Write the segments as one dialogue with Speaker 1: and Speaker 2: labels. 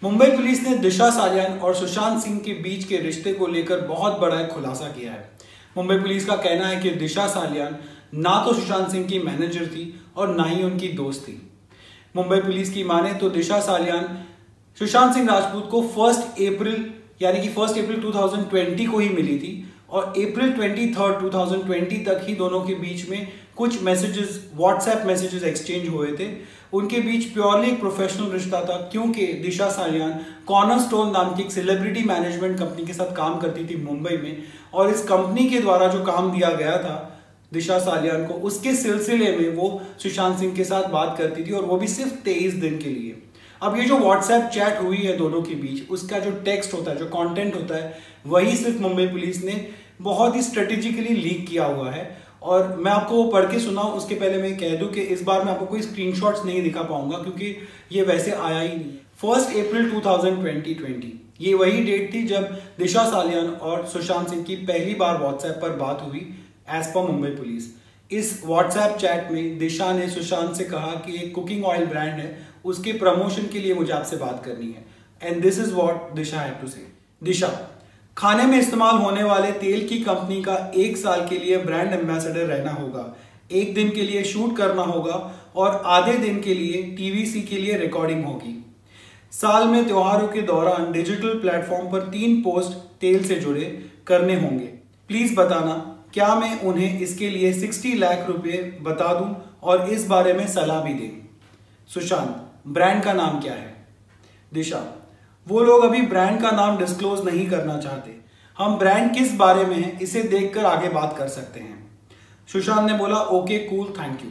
Speaker 1: Mumbai police ने दिशा सालियान और सुशांत सिंह के बीच के रिश्ते को लेकर बहुत बड़ा एक खुलासा किया है। मुंबई पुलिस का कहना है कि दिशा सालियान ना तो सुशांत सिंह की मैनेजर थी और ना ही उनकी दोस्त थी। मुंबई पुलिस की माने तो दिशा सालियान सुशांत सिंह राजपूत को 1 अप्रैल 2020 को ही मिली थी और अप्रैल 23, 2020 तक ही दोनों के बीच में कुछ मैसेजेस, व्हाट्सएप मैसेजेस एक्सचेंज हुए थे। उनके बीच प्योरली एक प्रोफेशनल रिश्ता था, क्योंकि दिशा सालियान कॉर्नरस्टोन नाम की एक सेलिब्रिटी मैनेजमेंट कंपनी के साथ काम करती थी मुंबई में, और इस कंपनी के द्वारा जो काम दिया गया था दिशा सालियान को, उसके सिलसिले में वो सुशांत सिंह के साथ बात करती थी, और वो भी सिर्फ 23 दिन के लिए। अब ये जो व्हाट्सएप चैट हुई है दोनों के बीच, उसका जो टेक्स्ट होता है, जो कंटेंट होता है, वही सिर्फ मुंबई पुलिस ने बहुत ही स्ट्रेटेजिकली लीक किया हुआ है। और मैं आपको वो पढ़ के सुनाऊं उसके पहले मैं कह दूं कि इस बार मैं आपको कोई स्क्रीनशॉट्स नहीं दिखा पाऊंगा, क्योंकि ये वैसे आया ही नहीं। 1 अप्रैल 2020 ये वही डेट थी जब दिशा सालियान और सुशांत सिंह की पहली बार व्हाट्सएप पर बात हुई एज पर मुंबई पुलिस। इस व्हाट्सएप चैट में दिशा ने सुशांत से कहा कि एक कुकिंग ऑयल ब्रांड है, उसके प्रमोशन के लिए मुझे आपसे बात करनी है। And this is what Disha had to say. Disha, खाने में इस्तेमाल होने वाले तेल की कंपनी का 1 साल के लिए ब्रांड एम्बेसडर रहना होगा, 1 दिन के लिए शूट करना होगा और आधे दिन के लिए टीवीसी के लिए रिकॉर्डिंग होगी। साल में त्योहारों के दौरान डिजिटल प्लेटफॉर्म पर 3 पोस्ट तेल से जुड़े करने होंगे। प्लीज बताना क्या मैं उन्हें इसके लिए 60 लाख रुपए बता दूं और इस बारे में सलाह भी दें। सुशांत, ब्रांड का नाम क्या है? दिशा, वो लोग अभी ब्रांड का नाम डिस्क्लोज नहीं करना चाहते। हम ब्रांड किस बारे में है इसे देखकर आगे बात कर सकते हैं। सुशांत ने बोला ओके कूल, थैंक यू।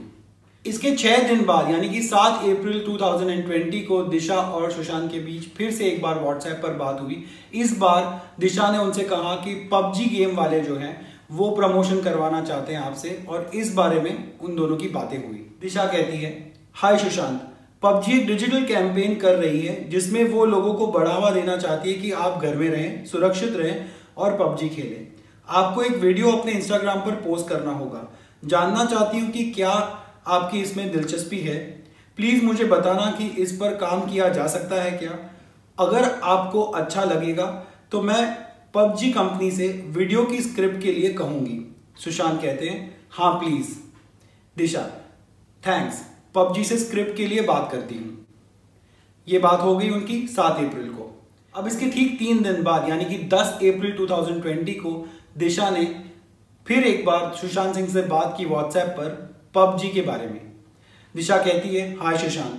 Speaker 1: इसके 6 दिन बाद यानी कि 7 अप्रैल 2020 को दिशा और सुशांत के बीच फिर से एक बार व्हाट्सएप पर बात हुई। इस बार दिशा ने उनसे कहा कि पबजी गेम वाले जो हैं वो प्रमोशन करवाना चाहते हैं आपसे, और इस बारे में उन दोनों की बातें हुई। दिशा कहती है, हाय सुशांत, पबजी एक डिजिटल कैंपेन कर रही है जिसमें वो लोगों को बढ़ावा देना चाहती है कि आप घर में रहें, सुरक्षित रहें और पबजी खेलें। आपको एक वीडियो अपने इंस्टाग्राम पर पोस्ट करना होगा। जानना चाहती हूँ कि क्या आपकी इसमें दिलचस्पी है। प्लीज मुझे बताना कि इस पर काम किया जा सकता है क्या। अगर आपको अच्छा लगेगा तो मैं पबजी कंपनी से वीडियो की स्क्रिप्ट के लिए कहूंगी। सुशांत कहते हैं, हाँ प्लीज। दिशा, थैंक्स, पबजी से स्क्रिप्ट के लिए बात करती हूं। ये बात हो गई उनकी 7 अप्रैल को। अब इसके ठीक 3 दिन बाद यानी कि 10 अप्रैल 2020 को दिशा ने फिर एक बार सुशांत सिंह से बात की व्हाट्सएप पर पबजी के बारे में। दिशा कहती है, हाय सुशांत,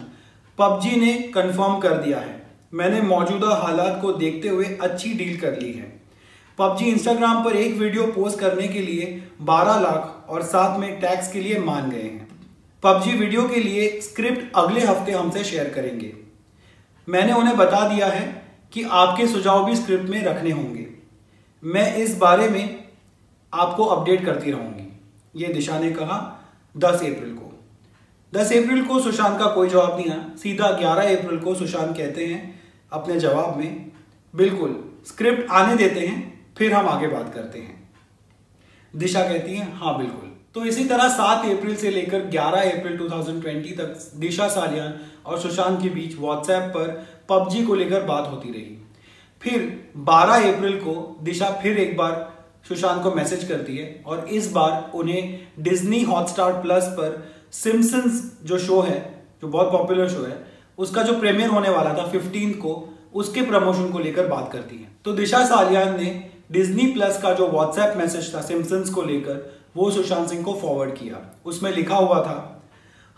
Speaker 1: पबजी ने कंफर्म कर दिया है, मैंने मौजूदा हालात को देखते हुए अच्छी डील कर ली है। पबजी इंस्टाग्राम पर एक वीडियो पोस्ट करने के लिए 12 लाख और साथ में टैक्स के लिए मान गए हैं। पबजी वीडियो के लिए स्क्रिप्ट अगले हफ्ते हमसे शेयर करेंगे। मैंने उन्हें बता दिया है कि आपके सुझाव भी स्क्रिप्ट में रखने होंगे। मैं इस बारे में आपको अपडेट करती रहूंगी, ये दिशा ने कहा 10 अप्रैल को। 10 अप्रैल को सुशांत का कोई जवाब नहीं आया। सीधा 11 अप्रैल को सुशांत कहते हैं अपने जवाब में, बिल्कुल स्क्रिप्ट आने देते हैं फिर हम आगे बात करते हैं। दिशा कहती है, हाँ बिल्कुल। तो इसी तरह 7 अप्रैल से लेकर 11 अप्रैल 2020 तक दिशा सालियान और सुशांत के बीच व्हाट्सएप पर पबजी को लेकर बात होती रही। फिर 12 अप्रैल को दिशा फिर एक बार सुशांत को मैसेज करती है और इस बार उन्हें डिज्नी हॉटस्टार प्लस पर सिम्पसन्स जो शो है, जो बहुत पॉपुलर शो है, उसका जो प्रीमियर होने वाला था 15 को, उसके प्रमोशन को लेकर बात करती है। तो दिशा सालियान ने डिज्नी प्लस का जो व्हाट्सएप मैसेज था सिम्पसन्स को लेकर, वो सुशांत सिंह को फॉरवर्ड किया। उसमें लिखा हुआ था,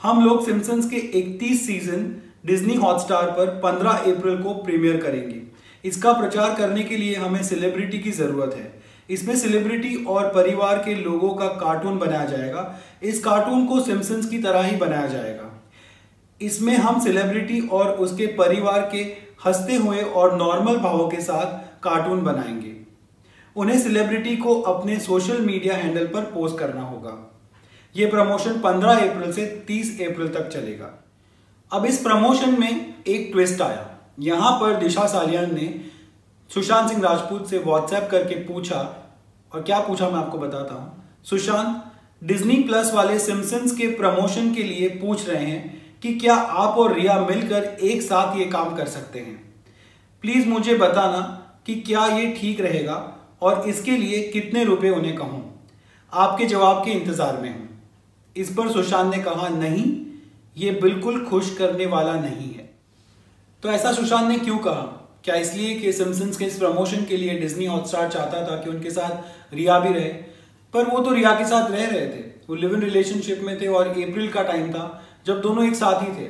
Speaker 1: हम लोग सिम्पसन्स के 31 सीजन डिज्नी हॉटस्टार पर 15 अप्रैल को प्रीमियर करेंगे। इसका प्रचार करने के लिए हमें सेलिब्रिटी की जरूरत है। इसमें सेलिब्रिटी और परिवार के लोगों का कार्टून बनाया जाएगा। इस कार्टून को सिम्पसन्स की तरह ही बनाया जाएगा। इसमें हम सेलिब्रिटी और उसके परिवार के हंसते हुए और नॉर्मल भावों के साथ कार्टून बनाएंगे। उन्हें सेलिब्रिटी को अपने सोशल मीडिया हैंडल पर पोस्ट करना होगा। यह प्रमोशन 15 अप्रैल से 30 अप्रैल तक चलेगा। अब इस प्रमोशन में एक ट्विस्ट आया। यहां पर दिशा सालियान ने सुशांत सिंह राजपूत से व्हाट्सएप करके पूछा, और क्या पूछा मैं आपको बताता हूं। सुशांत, डिज्नी प्लस वाले सिम्पसन्स के प्रमोशन के लिए पूछ रहे हैं कि क्या आप और रिया मिलकर एक साथ ये काम कर सकते हैं। प्लीज मुझे बताना कि क्या ये ठीक रहेगा और इसके लिए कितने रुपए उन्हें कहूं। आपके जवाब के इंतजार में हूं। इस पर सुशांत ने कहा, नहीं, ये बिल्कुल खुश करने वाला नहीं है। तो ऐसा सुशांत ने क्यों कहा? क्या इसलिए कि सिम्पसन्स के इस प्रमोशन के लिए डिज्नी हॉटस्टार चाहता था कि उनके साथ रिया भी रहे? पर वो तो रिया के साथ रह रहे थे, वो लिव इन रिलेशनशिप में थे और अप्रैल का टाइम था जब दोनों एक साथ ही थे।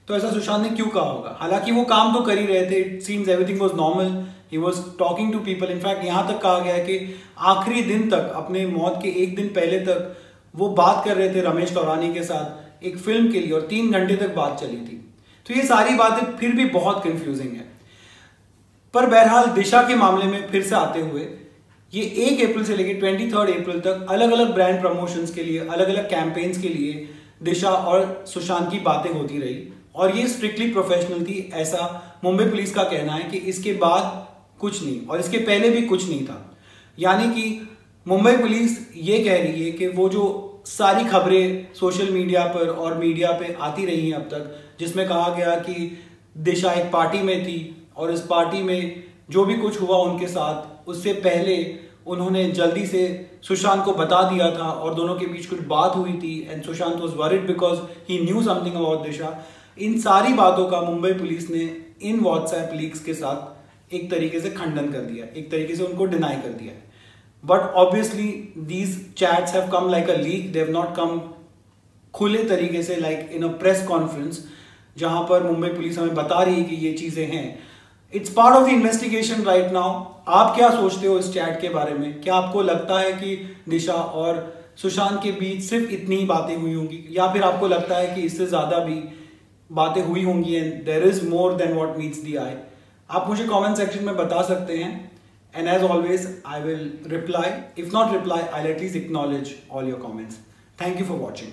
Speaker 1: तो ऐसा सुशांत ने क्यों कहा होगा? हालांकि वो काम तो कर ही रहे थे, it seems everything was normal, he was talking to people. In fact यहाँ तक कहा गया है कि आखिरी दिन तक, अपने मौत के एक दिन पहले तक वो बात कर रहे थे रमेश तौरानी के साथ एक फिल्म के लिए, और 3 घंटे तक बात चली थी। तो ये सारी बातें फिर भी बहुत कंफ्यूजिंग है। पर बहरहाल दिशा के मामले में फिर से आते हुए, ये 1 अप्रैल से लेकर 23 अप्रैल तक अलग अलग ब्रांड प्रमोशंस के लिए, अलग अलग कैंपेन्स के लिए दिशा और सुशांत की बातें होती रही और ये स्ट्रिक्टली प्रोफेशनल थी, ऐसा मुंबई पुलिस का कहना है कि इसके बाद कुछ नहीं और इसके पहले भी कुछ नहीं था। यानी कि मुंबई पुलिस ये कह रही है कि वो जो सारी खबरें सोशल मीडिया पर और मीडिया पे आती रही हैं अब तक, जिसमें कहा गया कि दिशा एक पार्टी में थी और इस पार्टी में जो भी कुछ हुआ उनके साथ, उससे पहले उन्होंने जल्दी से सुशांत को बता दिया था और दोनों के बीच कुछ बात हुई थी and Sushant was worried because he knew something about Disha. इन सारी बातों का मुंबई पुलिस ने इन व्हाट्सएप लीक्स के साथ एक तरीके से खंडन कर दिया, एक तरीके से उनको डिनाई कर दिया है। But obviously these chats have come like a leak, they have not come खुले तरीके से like in a press conference, जहां पर मुंबई पुलिस हमें बता रही है कि ये चीजें हैं। It's part of the investigation right now. आप क्या सोचते हो इस चैट के बारे में? क्या आपको लगता है कि दिशा और सुशांत के बीच सिर्फ इतनी ही बातें हुई होंगी, या फिर आपको लगता है कि इससे ज्यादा भी बातें हुई होंगी and there is more than what meets the eye? आप मुझे कमेंट सेक्शन में बता सकते हैं and as always I will reply, if not reply, I will at least acknowledge all your comments. Thank you for watching.